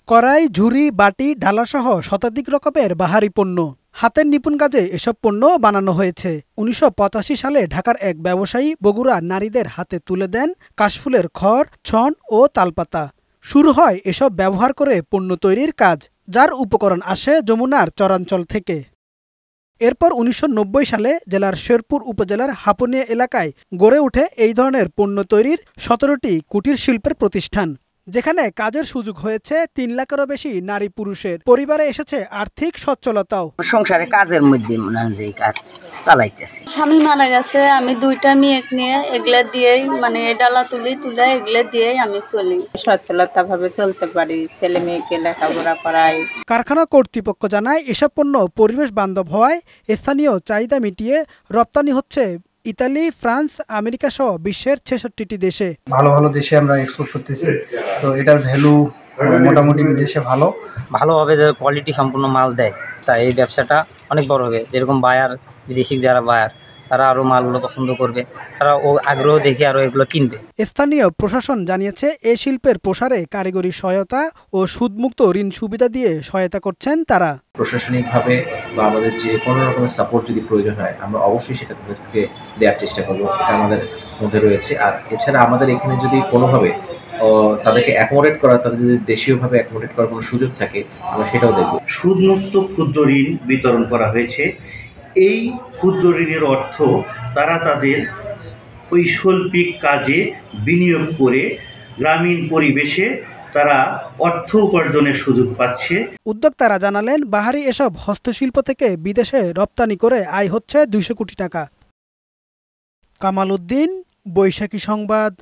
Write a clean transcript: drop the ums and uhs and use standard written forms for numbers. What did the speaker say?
কড়াই, ঝুড়ি, বাটি, ঢালাসহ শতাধিক রকমের বাহারি পণ্য। হাতের নিপুণ কাজে এসব পণ্য বানানো হয়েছে। ১৯৮৫ সালে ঢাকার এক ব্যবসায়ী বগুড়া নারীদের হাতে তুলে দেন কাশফুলের খড়, ছন ও তালপাতা। শুরু হয় এসব ব্যবহার করে পণ্য তৈরির কাজ, যার উপকরণ আসে যমুনার চরাঞ্চল থেকে। এরপর ১৯৯০ সালে জেলার শেরপুর উপজেলার হাপনিয়া এলাকায় গড়ে ওঠে এই ধরনের পণ্য তৈরির ১৭টি কুটির শিল্পের প্রতিষ্ঠান, যেখানে কাজের সুযোগ হয়েছে ৩ লাখেরও বেশি নারী পুরুষের। পরিবারে এসেছে আর্থিক সচ্ছলতাও। সংসারে কাজের মধ্যে মনে হয় যে কাজ চালাইতেছে। স্বামী মারা গেছে, আমি 2টা মেয়ে নিয়ে এগুলা দিয়েই ডালা তুলে এগুলা দিয়েই আমি চলি। সচ্ছলতা ভাবে চলতে পারি, ছেলে মেয়েকে লেখাপড়া করাই। কারখানা কর্তৃপক্ষ জানায় এসব পণ্য পরিবেশ বান্ধব হওয়ায় স্থানীয় চাহিদা মিটিয়ে রপ্তানি হচ্ছে ইতালি, ফ্রান্স, আমেরিকা সহ বিশ্বের ৬৬টি দেশে। ভালো ভালো দেশে আমরা এক্সপোর্ট করতেছি, তো এটার ভ্যালু মোটামুটি বিদেশে ভালোভাবে যে কোয়ালিটি সম্পূর্ণ মাল দেয়, তাই এই ব্যবসাটা অনেক বড় হবে। যেরকম বায়ার, বিদেশি যারা বায়ার, তারা আরও মালগুলো পছন্দ করবে, তারা আগ্রহ দেখে আরও এগুলো কিনবে। স্থানীয় প্রশাসন জানিয়েছে এই শিল্পের প্রসারে কারিগরি সহায়তা ও সুদমুক্ত ঋণ সুবিধা দিয়ে সহায়তা করছেন তারা। প্রশাসনিকভাবে বা আমাদের যে কোনো রকমের সাপোর্ট যদি প্রয়োজন হয়, আমরা অবশ্যই সেটা তাদেরকে দেওয়ার চেষ্টা করবো, এটা আমাদের মধ্যে রয়েছে। আর এছাড়া আমাদের এখানে যদি কোনোভাবে তাদেরকে অ্যাকোমোডেট করা, তাদের যদি দেশীয়ভাবে অ্যাকোমোডেট করার কোনো সুযোগ থাকে, আমরা সেটাও দেখব। সুদমুক্ত ক্ষুদ্র ঋণ বিতরণ করা হয়েছে। এই ক্ষুদ্র ঋণের অর্থ তারা তাদের শৈল্পিক কাজে বিনিয়োগ করে গ্রামীণ পরিবেশে তারা অর্থ উপার্জনের সুযোগ পাচ্ছে। উদ্যোক্তারা জানালেন, বাহারি এসব হস্তশিল্প থেকে বিদেশে রপ্তানি করে আয় হচ্ছে ২০০ কোটি টাকা। কামাল উদ্দিন, বৈশাখী সংবাদ।